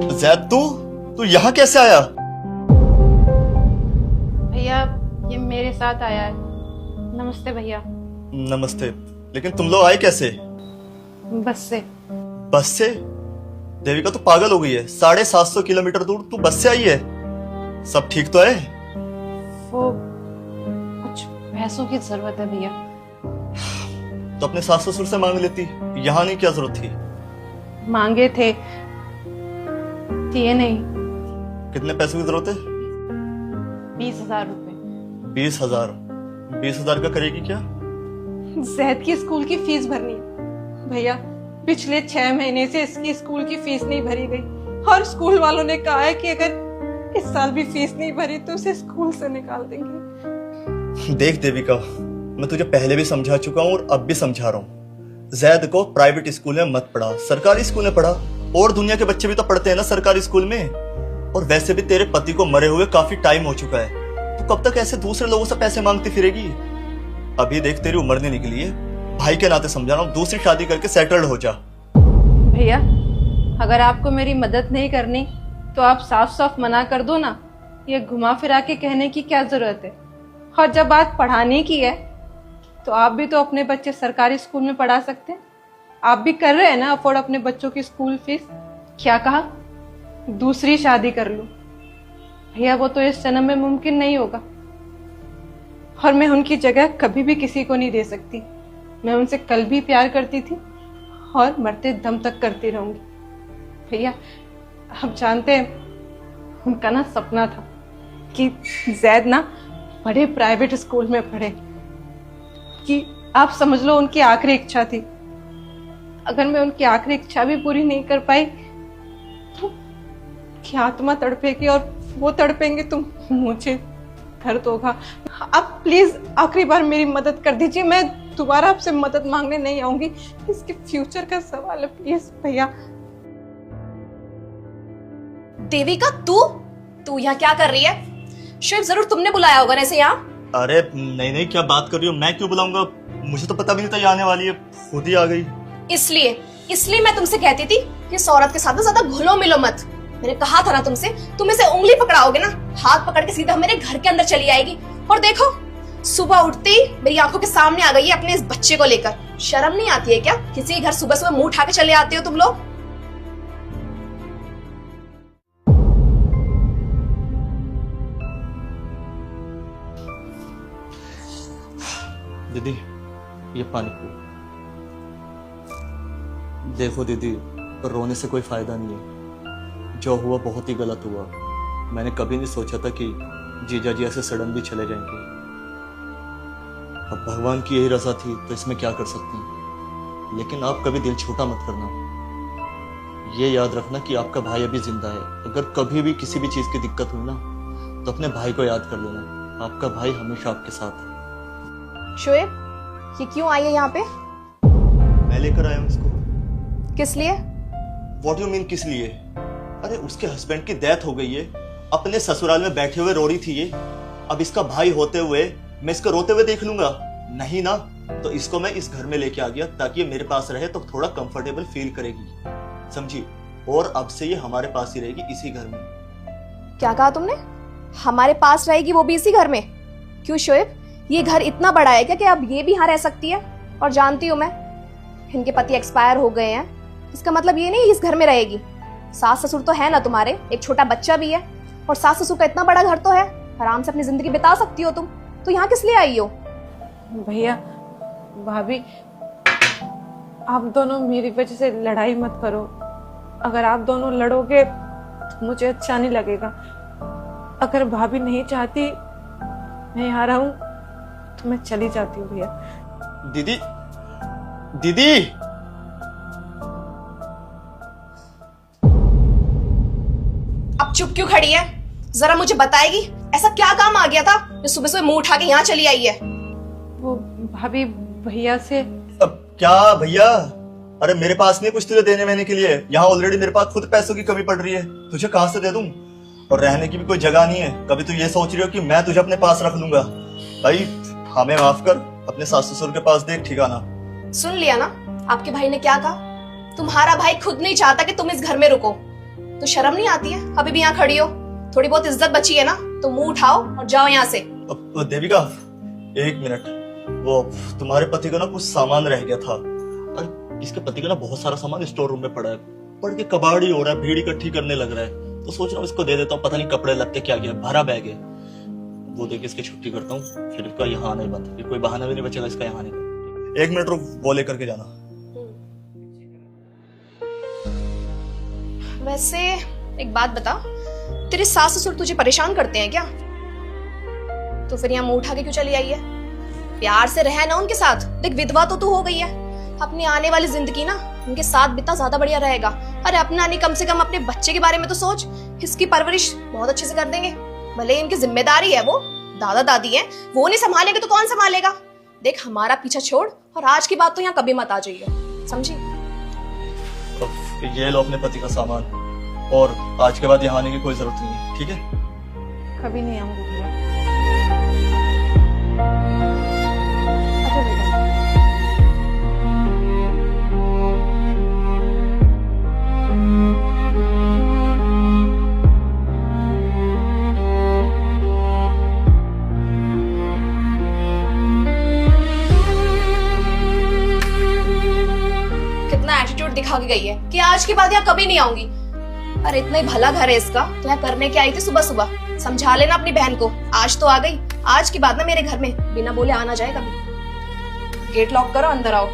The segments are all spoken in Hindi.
जैद, तू यहाँ कैसे आया? भैया ये मेरे साथ आया है। नमस्ते भैया। नमस्ते। लेकिन तुम लोग आए कैसे? बस से। बस से? देविका तो पागल हो गई है, 750 किलोमीटर दूर तू बस से आई है। सब ठीक तो है? वो कुछ पैसों की जरूरत है भैया। तो अपने सास ससुर से मांग लेती, यहाँ नहीं क्या जरूरत थी? मांगे थे, दिए नहीं। कितने पैसों की जरूरत है? 20,000 रुपए। 20,000? 20,000 का करेगी क्या? जैद की स्कूल की फीस भरनी है भैया। पिछले 6 महीने से इसकी स्कूल की फीस नहीं भरी गई और स्कूल वालों ने कहा है कि अगर इस साल भी फीस नहीं भरी तो उसे स्कूल से निकाल देंगे। देख देविका, मैं तुझे पहले भी समझा चुका हूँ और अब भी समझा रहा हूँ। जैद को प्राइवेट स्कूल में मत पढ़ा, सरकारी स्कूल में पढ़ा। और दुनिया के बच्चे भी तो पढ़ते हैं ना सरकारी स्कूल में। और वैसे भी तेरे पति को मरे हुए काफी टाइम हो चुका है, तो कब तक ऐसे दूसरे लोगों से पैसे मांगती फिरेगी? अभी देख तेरी उम्र नहीं निकली है, भाई के नाते समझा रहा हूँ, दूसरी शादी करके सेटल्ड हो जा। भैया अगर आपको मेरी मदद नहीं करनी तो आप साफ साफ मना कर दो ना। ये घुमा फिरा के कहने की क्या जरूरत है? और जब बात पढ़ाने की है तो आप भी तो अपने बच्चे सरकारी स्कूल में पढ़ा सकते हैं। आप भी कर रहे हैं ना अफोर्ड अपने बच्चों की स्कूल फीस। क्या कहा? दूसरी शादी कर लो। भैया वो तो इस जन्म में मुमकिन नहीं होगा और मैं उनकी जगह कभी भी किसी को नहीं दे सकती। मैं उनसे कल भी प्यार करती थी और मरते दम तक करती रहूंगी। भैया आप जानते हैं उनका ना सपना था कि जैद ना बड़े प्राइवेट स्कूल में पढ़े, कि आप समझ लो उनकी आखिरी इच्छा थी। अगर मैं उनकी आखिरी इच्छा भी पूरी नहीं कर पाई तो की आत्मा तड़पेगी और वो तड़पेंगे तो मुझे दर्द होगा। आप प्लीज आखिरी बार मेरी मदद कर दीजिए। मैं दोबारा आपसे मदद मांगने नहीं आऊंगी। इसके फ्यूचर का सवाल है, प्लीज भैया। देविका तू यहाँ क्या कर रही है? शोएब जरूर तुमने बुलाया होगा ना इसे यहाँ। अरे नहीं नहीं, क्या बात कर रही हो? मैं क्यों बुलाऊंगा? मुझे तो पता भी नहीं था ये आने वाली है, खुद ही आ गई। इसलिए मैं तुमसे कहती थी कि इस औरत के साथ ना ज्यादा घुलो मिलो मत। मैंने कहा था ना तुमसे, तुम इसे उंगली पकड़ाओगे ना, हाथ पकड़ के सीधा मेरे घर के अंदर चली आएगी। और देखो सुबह उठते ही मेरी आंखों के सामने आ गई है अपने इस बच्चे को लेकर। शर्म नहीं आती है क्या? किसी के घर सुबह सुबह मुंह उठा के चले आते हो तुम लोग। दीदी ये पानी पियो। देखो दीदी, रोने से कोई फायदा नहीं है। जो हुआ बहुत ही गलत हुआ। मैंने कभी नहीं सोचा था कि जीजा जी ऐसे सडनली चले जाएंगे। अब भगवान की यही रजा थी तो इसमें क्या कर सकते हैं। लेकिन आप कभी दिल छोटा मत करना। ये याद रखना कि आपका भाई अभी जिंदा है। अगर कभी भी किसी भी चीज की दिक्कत हुई ना तो अपने भाई को याद कर लेना। आपका भाई हमेशा आपके साथ है। शोएब ये क्यों आई है यहाँ पे? मैं लेकर आया हूँ इसको। किस लिए? व्हाट यू मीन किस लिए? अरे उसके हस्बैंड की डेथ हो गई है, अपने ससुराल में बैठे हुए रो रही थी ये। अब इसका भाई होते हुए मैं इसको रोते हुए देख लूंगा? नहीं ना। तो इसको मैं इस घर में लेके आ गया ताकि ये मेरे पास रहे तो थोड़ा कंफर्टेबल फील करेगी, समझी? और अब से ये हमारे पास ही रहेगी, इसी घर में। क्या कहा तुमने? हमारे पास रहेगी, वो भी इसी घर में? क्यों शोएब, ये घर इतना बड़ा है क्या कि अब ये भी यहाँ रह सकती है? और जानती हूँ मैं, इनके पति एक्सपायर हो गए हैं, इसका मतलब ये नहीं इस घर में रहेगी। सास ससुर तो है ना तुम्हारे, एक छोटा बच्चा भी है, और सास ससुर का इतना बड़ा घर तो है, आराम से अपनी जिंदगी बिता सकती हो तुम। तो यहाँ किस लिए आई हो? भैया भाभी आप दोनों मेरी वजह से लड़ाई मत करो। अगर आप दोनों लड़ोगे तो मुझे अच्छा नहीं लगेगा। अगर भाभी नहीं चाहती मैं यहाँ रहूं तो मैं चली जाती हूँ भैया। दीदी दीदी अब चुप क्यों खड़ी है? जरा मुझे बताएगी ऐसा क्या काम आ गया था जो सुबह सुबह मुंह उठा के यहाँ चली आई है? वो भाभी भैया से। अब क्या भैया? अरे मेरे पास नहीं कुछ तुझे देने वेने के लिए। यहाँ ऑलरेडी मेरे पास खुद पैसों की कमी पड़ रही है, तुझे कहां से दे दूं? और रहने की भी कोई जगह नहीं है। कभी तू ये सोच रही हो कि मैं तुझे अपने पास रख लूंगा? भाई हमें माफ कर, अपने सास ससुर के पास देख ठिकाना। सुन लिया ना आपके भाई ने क्या कहा? तुम्हारा भाई खुद नहीं चाहता कि तुम इस घर में रुको। तो शर्म नहीं आती है? अभी भी यहाँ खड़ी हो, थोड़ी बहुत इज्जत बची है ना तो मुंह उठाओ और जाओ यहाँ से। देविका, एक मिनट, वो तुम्हारे पति का ना कुछ सामान रह गया था। अरे इसके पति का ना बहुत सारा सामान स्टोर रूम में पड़ा है, पड़ के कबाड़ ही हो रहा है, भीड़ इकट्ठी करने लग रहा है। तो सोच रहा हूँ इसको दे देता हूँ, पता नहीं कपड़े लगते क्या गया, भरा बैग है। वो देके इसकी छुट्टी करता हूँ, फिर इसका यहाँ आना ही बंद, फिर कोई बहाना भी नहीं बचेगा इसका यहाँ आने का। एक मिनट रुक, वो लेकर के जाना। वैसे एक बात बता, तेरे सास ससुर तुझे परेशान करते हैं क्या? तो फिर यहाँ मुंह उठा के क्यों चली आई है? प्यार से रह ना उनके साथ। देख विधवा तो तू हो गई है, अपनी आने वाली जिंदगी ना उनके साथ बिता ज्यादा बढ़िया रहेगा। अरे अपना नहीं, कम से कम अपने बच्चे के बारे में तो सोच। इसकी परवरिश बहुत अच्छे से कर देंगे, भले ही इनकी जिम्मेदारी है, वो दादा दादी है, वो नहीं संभालेंगे तो कौन संभालेगा? देख हमारा पीछा छोड़ और आज की बात तो यहाँ कभी मत आ जाइए, समझी? ये लो अपने पति का सामान, और आज के बाद यहाँ आने की कोई जरूरत नहीं है, ठीक है? कभी नहीं आऊंगी भैया। अच्छा बेटा। कितना एटीट्यूड दिखा के गई है कि आज के बाद यहाँ कभी नहीं आऊंगी। अरे इतना ही भला घर है इसका, तो यहाँ करने के आई थी सुबह सुबह। समझा लेना अपनी बहन को, आज तो आ गई, आज के बाद ना मेरे घर में बिना बोले आना जाए कभी। गेट लॉक करो, अंदर आओ।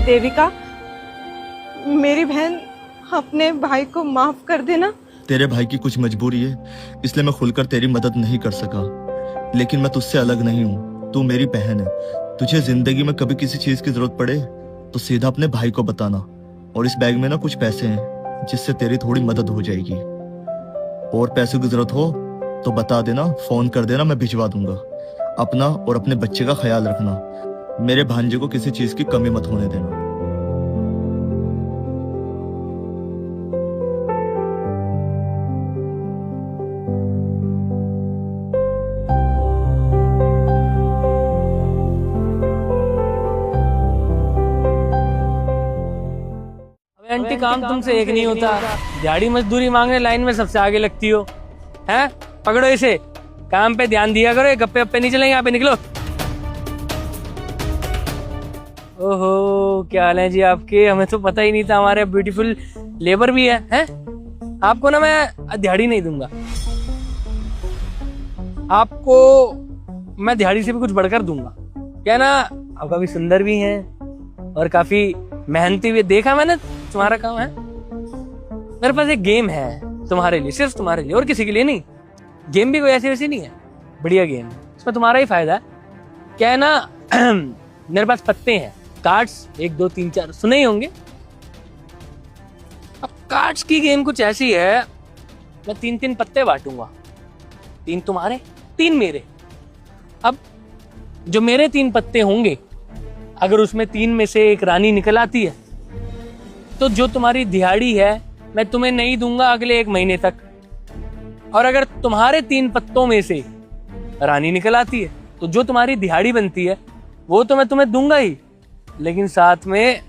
देविका, मेरी बहन अपने भाई को माफ कर देना। तेरे भाई की कुछ मजबूरी है, इसलिए मैं खुलकर तेरी मदद नहीं कर सका, लेकिन मैं तुझसे अलग नहीं हूँ। तू मेरी बहन है। तुझे जिंदगी में कभी किसी चीज की जरूरत पड़े तो सीधा अपने भाई को बताना। और इस बैग में ना कुछ पैसे हैं जिससे तेरी थोड़ी मदद हो जाएगी। और पैसों की जरूरत हो तो बता देना, फोन कर देना, मैं भिजवा दूंगा। अपना और अपने बच्चे का ख्याल रखना। मेरे भांजे को किसी चीज की कमी मत होने देना। आंटी काम तुमसे एक नहीं होता, दिहाड़ी मजदूरी मांगने लाइन में सबसे आगे लगती हो। हैं? पकड़ो इसे, काम पे ध्यान दिया करो, ये गप्पे वप्पे नहीं चलेंगे, यहाँ पे निकलो। ओहो, क्या हाल है जी आपके? हमें तो पता ही नहीं था हमारे ब्यूटीफुल लेबर भी है। हैं? आपको ना मैं दिहाड़ी नहीं दूंगा, आपको मैं दिहाड़ी से भी कुछ बढ़कर दूंगा। क्या ना, आप काफी सुंदर भी हैं और काफी मेहनती भी, देखा मैंने तुम्हारा काम है। मेरे पास एक गेम है तुम्हारे लिए, सिर्फ तुम्हारे लिए, और किसी के लिए नहीं। गेम भी कोई ऐसी वैसी नहीं है, बढ़िया गेम है, इसमें तुम्हारा ही फायदा है। क्या है ना, मेरे पास पत्ते हैं, कार्ड्स 1 2 3 4 सुने ही होंगे। अब कार्ड्स की गेम कुछ ऐसी है, मैं 3 पत्ते बांटूंगा, 3 तुम्हारे 3 मेरे। अब जो मेरे 3 पत्ते होंगे, अगर उसमें 3 में से एक रानी निकल आती है तो जो तुम्हारी दिहाड़ी है मैं तुम्हें नहीं दूंगा अगले 1 महीने तक। और अगर तुम्हारे 3 पत्तों में से रानी निकल आती है तो जो तुम्हारी दिहाड़ी बनती है वो तो मैं तुम्हें दूंगा ही, लेकिन साथ में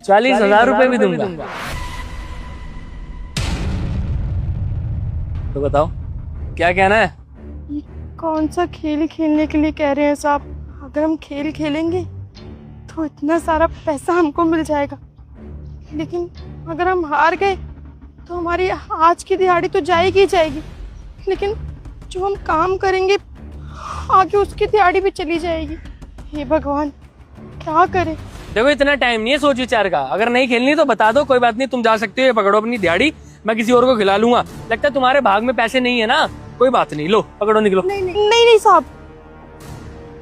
40,000 रुपए भी दूंगा। तो बताओ क्या कहना है? कौन सा खेल खेलने के लिए कह रहे हैं साहब? अगर हम खेल खेलेंगे तो इतना सारा पैसा हमको मिल जाएगा, लेकिन अगर हम हार गए तो हमारी आज की दिहाड़ी तो जाएगी ही जाएगी, लेकिन जो हम काम करेंगे आगे उसकी दिहाड़ी भी चली जाएगी। हे भगवान, क्या करें? देखो इतना टाइम नहीं है सोच विचार का, अगर नहीं खेलनी तो बता दो, कोई बात नहीं, तुम जा सकते हो, ये पकड़ो अपनी दिहाड़ी, मैं किसी और को खिला लूंगा। लगता है तुम्हारे भाग में पैसे नहीं है ना, कोई बात नहीं, लो पकड़ो, निकलो। नहीं साहब,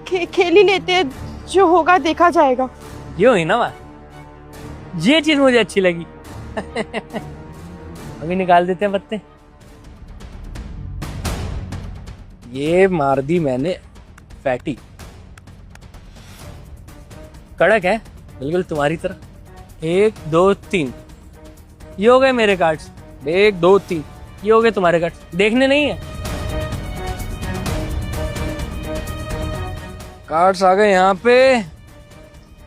खेल ही लेते हैं, जो होगा देखा जाएगा। ये हुई ना बात, ये चीज मुझे अच्छी लगी। अभी निकाल देते हैं पत्ते। ये मार दी मैंने फैटी, कड़क है बिल्कुल तुम्हारी तरह। 1 2 3 ये हो गए मेरे कार्ड्स। 1 2 3 ये हो गए तुम्हारे कार्ड्स। देखने नहीं है, कार्ड्स आ गए यहाँ पे।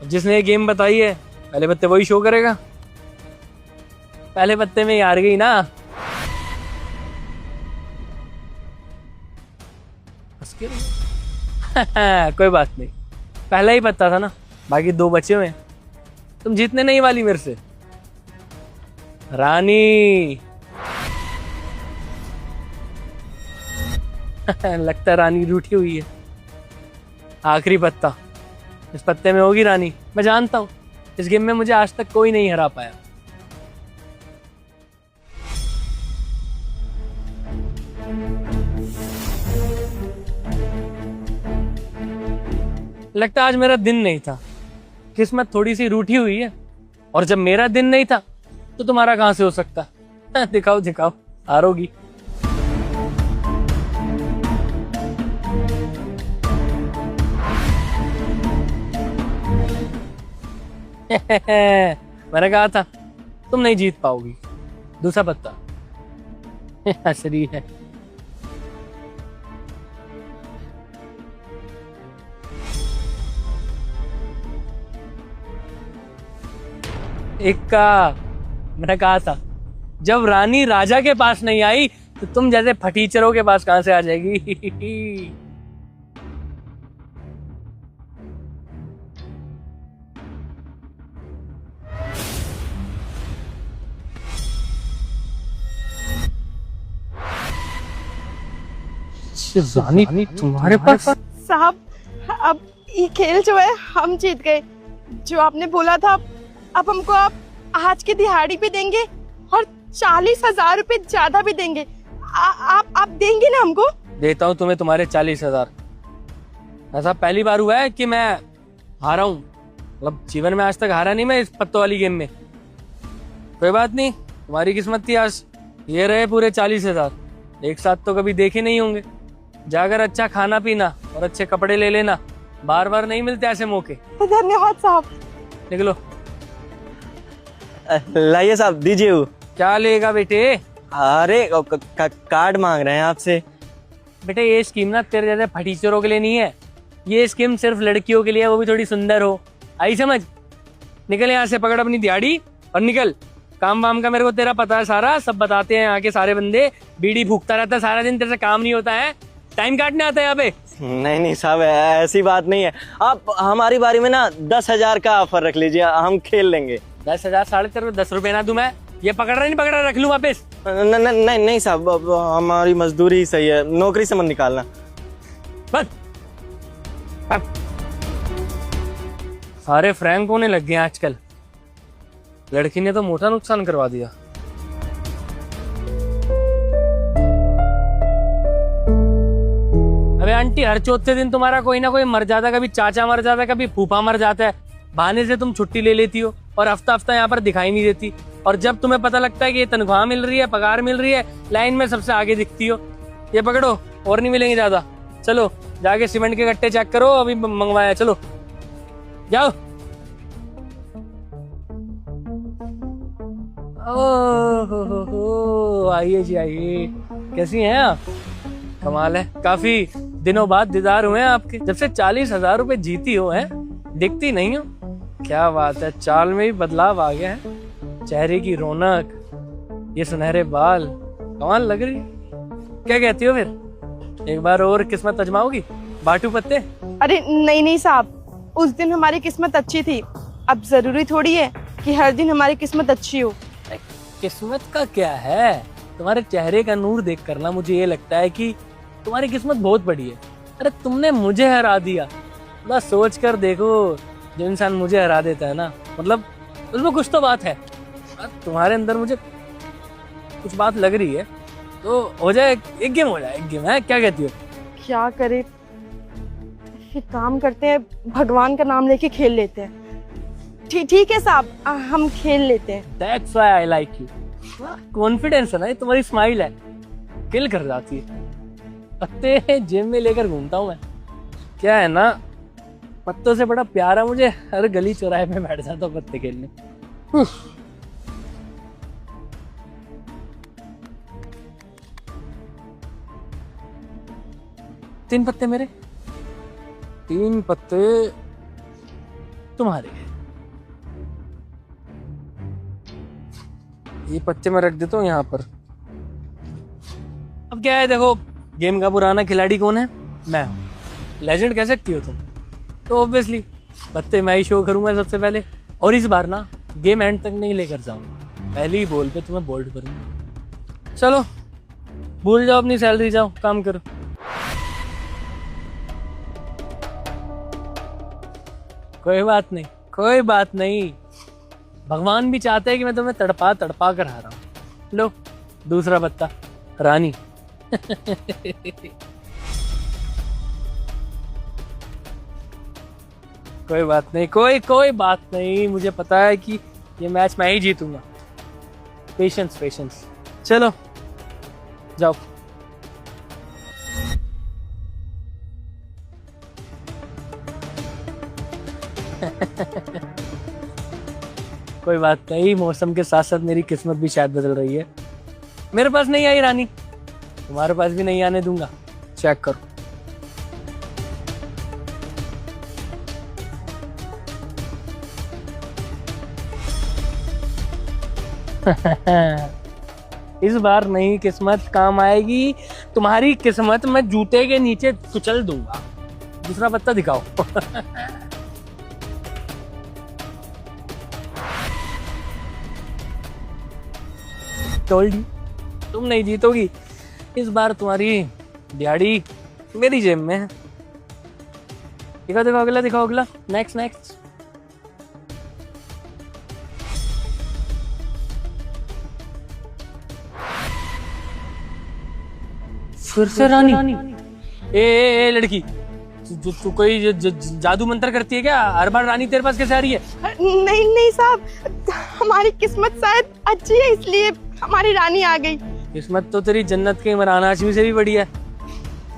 जिसने ये गेम बताई है पहले पत्ते वही शो करेगा। पहले पत्ते में ही हार गई ना। कोई बात नहीं, पहला ही पत्ता था ना, बाकी 2 बचे हुए हैं। तुम जीतने नहीं वाली मेरे से रानी। लगता है रानी रूठी हुई है। आखिरी पत्ता, इस पत्ते में होगी रानी। मैं जानता हूं इस गेम में मुझे आज तक कोई नहीं हरा पाया। लगता आज मेरा दिन नहीं था, किस्मत थोड़ी सी रूठी हुई है। और जब मेरा दिन नहीं था तो तुम्हारा कहां से हो सकता। दिखाओ दिखाओ, हारोगी। मैंने कहा था तुम नहीं जीत पाओगी। दूसरा पत्ता हंस रही है। इक्का, मैंने कहा था जब रानी राजा के पास नहीं आई तो तुम जैसे फटीचरों के पास कहां से आ जाएगी। रानी तुम्हारे पास। साहब अब ये खेल जो है हम जीत गए। जो आपने बोला था अब हमको आप आज की दिहाड़ी भी देंगे और 40,000 रुपए ज्यादा भी देंगे। आप देंगे ना हमको? देता हूँ तुम्हें तुम्हारे 40,000। ऐसा पहली बार हुआ है कि मैं हारा हूँ, मतलब जीवन में आज तक हारा नहीं मैं इस पत्तों वाली गेम में। कोई बात नहीं, तुम्हारी किस्मत थी आज। ये रहे पूरे 40,000। एक साथ तो कभी देखे नहीं होंगे। जाकर अच्छा खाना पीना और अच्छे कपड़े ले लेना, बार बार नहीं मिलते ऐसे मौके। धन्यवाद साहब। निकलो। लाइए साहब, दीजिए वो। क्या लेगा बेटे? अरे कार्ड मांग रहे हैं आपसे। बेटे ये स्कीम ना तेरे जैसे फटीचरों के लिए नहीं है। ये स्कीम सिर्फ लड़कियों के लिए है, वो भी थोड़ी सुंदर हो। आई समझ? निकल यहाँ से, पकड़ अपनी दिहाड़ी और निकल। काम वाम का मेरे को तेरा पता है सारा, सब बताते हैं यहाँ के सारे बंदे। बीड़ी फूकता रहता है सारा दिन, तेरे से काम नहीं होता है। टाइम काटने आता है यहाँ पे। नहीं साहब, ऐसी बात नहीं है। आप हमारी बारी में ना 10,000 का ऑफर रख लीजिए, हम खेल लेंगे। 10,000 साढ़े तेरे 10 रुपए ना दूं मैं? ये पकड़ रहा नहीं पकड़ रहा, रख लूं वापस? नहीं साहब, हमारी मजदूरी ही सही है, नौकरी से मत निकालना। बस सारे फ्रैंक होने लग गए आजकल। लड़की ने तो मोटा नुकसान करवा दिया। अबे आंटी, हर चौथे दिन तुम्हारा कोई ना कोई मर जाता है। कभी चाचा मर जाता है, कभी फूफा मर जाता है। बहाने से तुम छुट्टी ले लेती हो और हफ्ता हफ्ता यहाँ पर दिखाई नहीं देती। और जब तुम्हें पता लगता है कि ये तनख्वाह मिल रही है, पगार मिल रही है, लाइन में सबसे आगे दिखती हो। ये पकड़ो, और नहीं मिलेंगे ज्यादा। चलो जाके सीमेंट के गट्टे चेक करो, अभी मंगवाया। चलो जाओ। ओह आइए जी आइए। कैसी हैं आप? कमाल है, काफी दिनों बाद दीदार हुए हैं आपके। जब से 40,000 रुपए जीती हो हैं, दिखती नहीं हो। क्या बात है, चाल में भी बदलाव आ गया है। चेहरे की रौनक, ये सुनहरे बाल, कमाल लग रही। क्या कहती हो फिर, एक बार और किस्मत आजमाओगी? बाटू पत्ते? अरे नहीं साहब, उस दिन हमारी किस्मत अच्छी थी। अब जरूरी थोड़ी है कि हर दिन हमारी किस्मत अच्छी हो। किस्मत का क्या है, तुम्हारे चेहरे का नूर देख कर ना मुझे ये लगता है कि तुम्हारी किस्मत बहुत बड़ी है। अरे तुमने मुझे हरा दिया। बस सोच कर देखो, जो इंसान मुझे हरा देता है ना, मतलब उसमें कुछ तो बात है। तुम्हारे अंदर मुझे कुछ बात लग रही है। तो हो जाए, एक गेम हो जाए। एक गेम है, क्या कहती हो? क्या करे, एक काम करते हैं, भगवान का नाम लेके खेल लेते हैं। ठीक है साहब, हम खेल लेते हैं। That's why I like you. Confidence है ना, ये तुम्हारी स्माइल है, किल कर जाती है। पत्ते जिम में लेकर घूमता हूँ मैं। क्या है ना, पत्तों से बड़ा प्यार है मुझे, हर गली चौराहे में बैठ जाता हूँ पत्ते खेलने। तीन पत्ते मेरे, तीन पत्ते तुम्हारे। ये पत्ते मैं रख देता हूँ यहाँ पर। अब क्या है, देखो गेम का पुराना खिलाड़ी कौन है? मैं हूँ। लेजेंड कह सकती हो तुम, तो ऑब्वियसली पत्ते मैं ही शो करूंगा सबसे पहले। और इस बार ना गेम एंड तक नहीं लेकर जाऊंगा, पहले ही बॉल पे तुम्हें बोल्ड करूंगा। चलो भूल जाओ अपनी सैलरी, जाओ काम करो। कोई बात नहीं, कोई बात नहीं, भगवान भी चाहते हैं कि मैं तुम्हें तड़पा तड़पा कर हारा हूं। लो दूसरा पत्ता, रानी। कोई बात नहीं, कोई बात नहीं, मुझे पता है कि ये मैच मैं ही जीतूंगा। Patience patience. चलो जाओ। कोई बात नहीं, मौसम के साथ साथ मेरी किस्मत भी शायद बदल रही है। मेरे पास नहीं आई रानी, तुम्हारे पास भी नहीं आने दूंगा। चेक करो। इस बार नहीं किस्मत काम आएगी, तुम्हारी किस्मत मैं जूते के नीचे कुचल दूंगा। दूसरा पत्ता दिखाओ। टोल्ड यू, तुम नहीं जीतोगी। इस बार तुम्हारी दिहाड़ी मेरी जेब में है। दिखाओ दिखाओ अगला, दिखाओ अगला। Next next. फिर से रानी। ए लड़की, तू कोई जादू मंत्र करती है क्या? हर बार रानी तेरे पास कैसे आ रही है? नहीं साहब, हमारी किस्मत शायद अच्छी है इसलिए हमारी रानी आ गई। किस्मत तो तेरी जन्नत के इमरान हाशमी से भी बढ़िया है।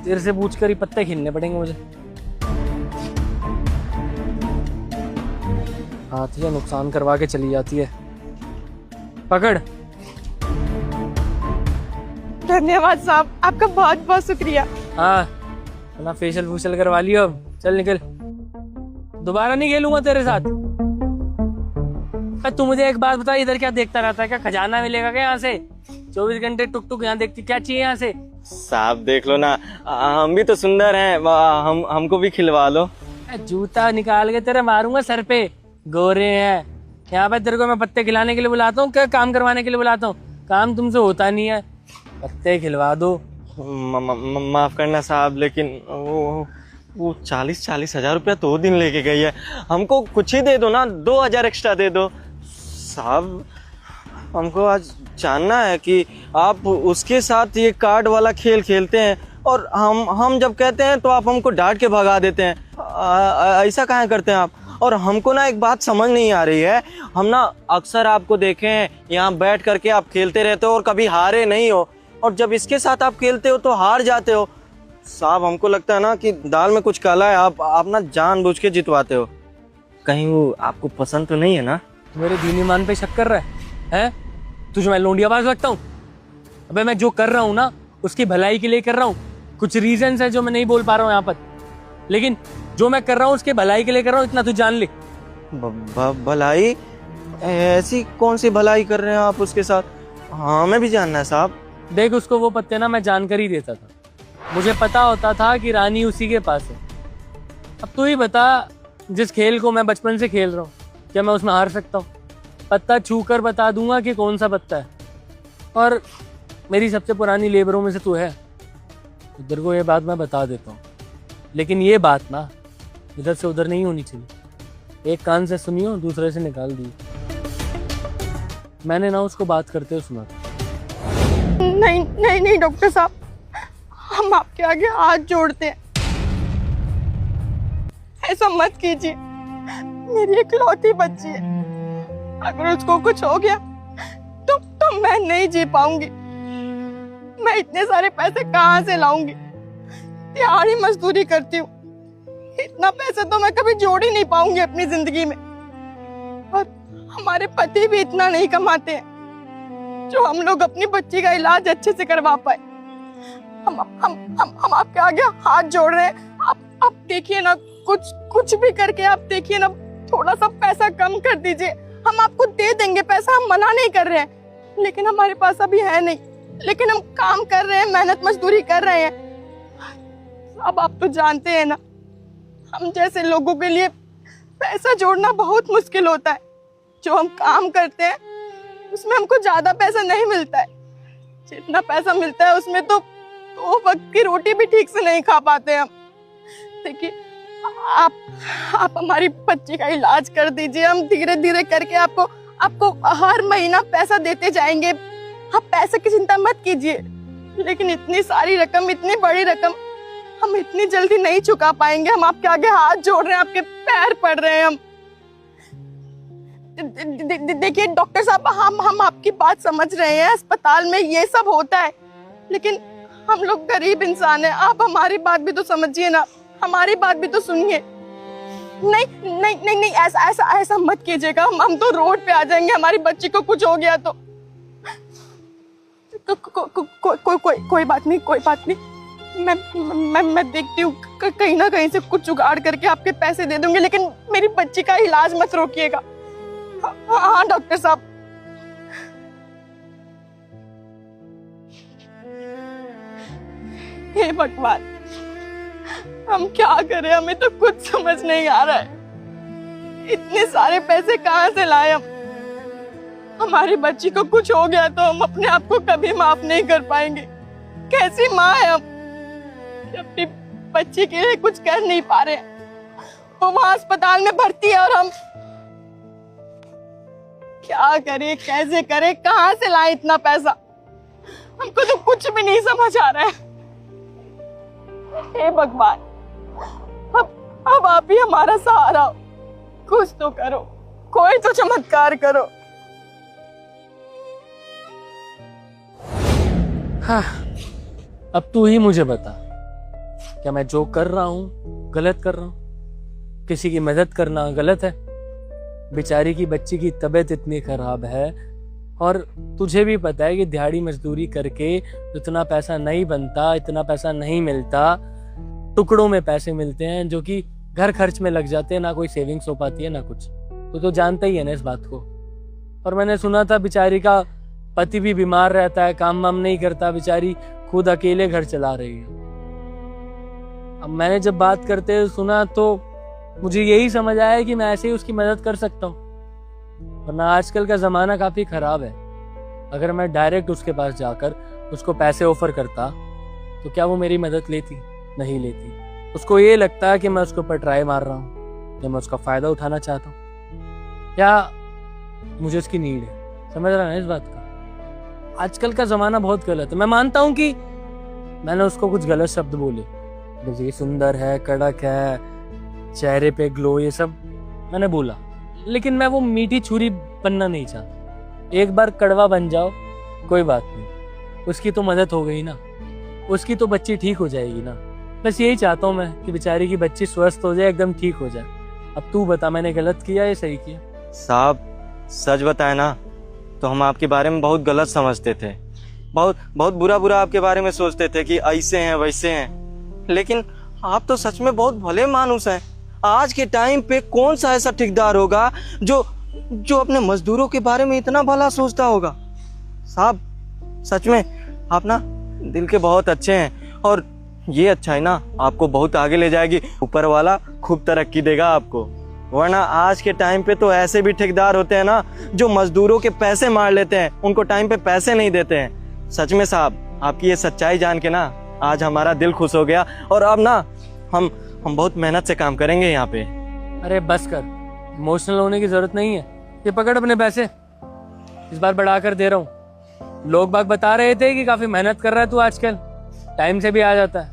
तेरे से पूछ कर ही पत्ते खेलने पड़ेंगे मुझे। आती है, नुकसान करवा के चली जाती है। पकड़। धन्यवाद साहब, आपका बहुत बहुत शुक्रिया। हाँ, अपना फेशियल फूशियल करवा लियो, अब चल निकल। दोबारा नहीं खेलूंगा तेरे साथ। तू मुझे एक बात बता, इधर क्या देखता रहता है? क्या खजाना मिलेगा क्या यहाँ से? 24 घंटे टुक टुक यहाँ देखती, क्या चाहिए यहाँ से? साहब देख लो ना, हम भी तो सुंदर हैं, हमको भी खिलवा लो। जूता निकाल के तेरे मारूंगा सर पे। गोरे हैं यहाँ पे, तेरे को मैं पत्ते खिलाने के लिए बुलाता हूँ क्या काम करवाने के लिए बुलाता हूँ? काम तुमसे होता नहीं है, पत्ते खिलवा दो। माफ करना साहब, लेकिन वो 40 हजार रुपया 2 दिन लेके गई है। हमको कुछ ही दे दो ना, 2000 एक्स्ट्रा दे दो साहब। हमको आज जानना है कि आप उसके साथ ये कार्ड वाला खेल खेलते हैं और हम जब कहते हैं तो आप हमको डांट के भगा देते हैं। ऐसा काहे करते हैं आप? और हमको ना एक बात समझ नहीं आ रही है, हम ना अक्सर आपको देखे हैं यहाँ बैठ करके आप खेलते रहते हो और कभी हारे नहीं हो, और जब इसके साथ आप खेलते हो तो हार जाते हो। साहब हमको लगता है ना कि दाल में कुछ काला है, आप ना जानबूझ के जितवाते हो। कहीं वो आपको पसंद तो नहीं है ना? मेरे दीन ईमान पे शक कर रहा है? तुझे मैं लोंडियाबाज लगता हूँ? अबे मैं जो कर रहा हूँ ना उसकी भलाई के लिए कर रहा हूँ। कुछ रीजंस है जो मैं नहीं बोल पा रहा हूँ यहाँ पर, लेकिन जो मैं कर रहा हूँ उसके भलाई के लिए कर रहा हूँ, इतना तू जान ले। भलाई? ऐसी कौन सी भलाई कर रहे हैं आप उसके साथ? हाँ हमें भी जानना है साहब। देख, उसको वो पत्ते ना मैं जानकारी देता था, मुझे पता होता था कि रानी उसी के पास है। अब तू ही बता, जिस खेल को मैं बचपन से खेल रहा हूँ क्या मैं उसमें हार सकता हूँ? पत्ता छू कर बता दूंगा कि कौन सा पत्ता है। और मेरी सबसे पुरानी लेबरों में से तू है, उधर को ये बात मैं बता देता हूँ, लेकिन ये बात ना इधर से उधर नहीं होनी चाहिए। एक कान से सुनियो, दूसरे से निकाल दी। मैंने ना उसको बात करते हुए सुना। नहीं डॉक्टर साहब, हम आपके आगे हाथ जोड़ते हैं, ऐसा मत कीजिए। मेरी इकलौती बच्ची है, अगर उसको कुछ हो गया तो मैं नहीं जी पाऊंगी। मैं इतने सारे पैसे कहाँ से लाऊंगी? दिहाड़ी मजदूरी करती हूँ, इतना पैसा तो मैं कभी जोड़ ही नहीं पाऊंगी अपनी जिंदगी में। और हमारे पति भी इतना नहीं कमाते हैं जो हम लोग अपनी बच्ची का इलाज अच्छे से करवा पाए। हम आपके आगे हाथ जोड़ रहे हैं। आप देखिए ना, कुछ भी करके आप देखिए ना, थोड़ा सा पैसा कम कर दीजिए। हम आपको दे देंगे पैसा, हम मना नहीं कर रहे हैं, लेकिन हमारे पास अभी है नहीं। लेकिन हम काम कर रहे हैं, मेहनत मजदूरी कर रहे हैं। अब आप तो जानते हैं ना, हम जैसे लोगों के लिए पैसा जोड़ना बहुत मुश्किल होता है। जो हम काम करते हैं उसमें हमको ज्यादा पैसा नहीं मिलता है। जितना पैसा मिलता है उसमें तो 2 वक्त की रोटी भी ठीक से नहीं खा पाते हम। देखिए, आप हमारी बच्ची का इलाज कर दीजिए। हम धीरे धीरे करके आपको हर महीना पैसा देते जाएंगे। आप पैसे की चिंता मत कीजिए, लेकिन इतनी सारी रकम, इतनी बड़ी रकम हम इतनी जल्दी नहीं चुका पाएंगे। हम आपके आगे हाथ जोड़ रहे हैं, आपके पैर पड़ रहे हैं हम। देखिए डॉक्टर साहब, हम आपकी बात समझ रहे हैं, अस्पताल में ये सब होता है, लेकिन हम लोग गरीब इंसान हैं। आप हमारी बात भी तो समझिए ना, हमारी बात भी तो सुनिए। नहीं नहीं नहीं नहीं, ऐसा मत कीजिएगा। हम तो रोड पे आ जाएंगे, हमारी बच्ची को कुछ हो गया तो। कोई बात नहीं। मैं देखती हूँ, कहीं ना कहीं से कुछ जुगाड़ करके आपके पैसे दे दूंगी, लेकिन मेरी बच्ची का इलाज मत रोकिएगा। हाँ डॉक्टर साहब। हे भगवान, हम क्या करें? हमें तो कुछ समझ नहीं आ रहा है। इतने सारे पैसे कहाँ से लाए हम? हमारी बच्ची को कुछ हो गया तो हम अपने आप को कभी माफ नहीं कर पाएंगे। कैसी माँ है हम, अपनी बच्ची के लिए कुछ कर नहीं पा रहे हैं। वो वहां अस्पताल में भर्ती है और हम क्या करें, कैसे करें, कहाँ से लाए इतना पैसा? हमको तो कुछ भी नहीं समझ आ रहा है। हे भगवान, अब आप ही हमारा सहारा हो। कुछ तो करो, कोई तो चमत्कार करो। हाँ, अब तू ही मुझे बता, क्या मैं जो कर रहा हूँ गलत कर रहा हूँ? किसी की मदद करना गलत है? बेचारी की बच्ची की तबीयत इतनी खराब है और तुझे भी पता है कि दिहाड़ी मजदूरी करके इतना पैसा नहीं बनता, इतना पैसा नहीं मिलता। टुकड़ों में पैसे मिलते हैं जो कि घर खर्च में लग जाते हैं, ना कोई सेविंग्स हो पाती है ना कुछ। तो जानता ही है ना इस बात को। और मैंने सुना था बेचारी का पति भी बीमार रहता है, काम वाम नहीं करता, बेचारी खुद अकेले घर चला रही है। अब मैंने जब बात करते सुना तो मुझे यही समझ आया कि मैं ऐसे ही उसकी मदद कर सकता हूँ। वरना आजकल का जमाना काफी खराब है। अगर मैं डायरेक्ट उसके पास जाकर उसको पैसे ऑफर करता तो क्या वो मेरी मदद लेती? नहीं लेती। उसको ये लगता है कि मैं उसके ऊपर ट्राई मार रहा हूँ या मैं उसका फायदा उठाना चाहता हूँ या मुझे उसकी नीड है। समझ रहा है ना इस बात का? आजकल का जमाना बहुत गलत है। मैं मानता हूँ कि मैंने उसको कुछ गलत शब्द बोले, जैसे कि सुंदर है, कड़क है, चेहरे पे ग्लो, ये सब मैंने बोला, लेकिन मैं वो मीठी छुरी बनना नहीं चाहता। एक बार कड़वा बन जाओ कोई बात नहीं, उसकी तो मदद हो गई ना, उसकी तो बच्ची ठीक हो जाएगी ना। बस यही चाहता हूँ मैं कि बेचारी की बच्ची स्वस्थ हो जाए, एकदम ठीक हो जाए। अब तू बता, मैंने गलत किया या सही किया? साहब सच बताए ना तो हम आपके बारे में बहुत गलत समझते थे, बहुत बुरा आपके बारे में सोचते थे कि ऐसे हैं वैसे हैं, लेकिन आप तो सच में बहुत भले मानुस हैं। आज के टाइम पे कौन सा ऐसा ठेकेदार होगा जो अपने मजदूरों के बारे में इतना भला सोचता होगा? साहब सच में आप ना दिल के बहुत अच्छे हैं और ये अच्छा है ना, आपको बहुत आगे ले जाएगी। ऊपर वाला खूब तरक्की देगा आपको। वरना आज के टाइम पे तो ऐसे भी ठेकेदार होते हैं ना जो मजदूरों के पैसे मार लेते हैं, उनको टाइम पे पैसे नहीं देते हैं। सच में साहब आपकी ये सच्चाई जान के ना आज हमारा दिल खुश हो गया और अब ना हम बहुत मेहनत से काम करेंगे यहाँ पे। अरे बस कर, इमोशनल होने की जरूरत नहीं है। ये पकड़ अपने पैसे, इस बार बढ़ा कर दे रहा हूँ। लोग बाग बता रहे थे कि काफी मेहनत कर रहा है तू आजकल, टाइम से भी आ जाता है।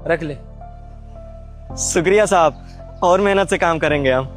रख ले। शुक्रिया साहब, और मेहनत से काम करेंगे हम।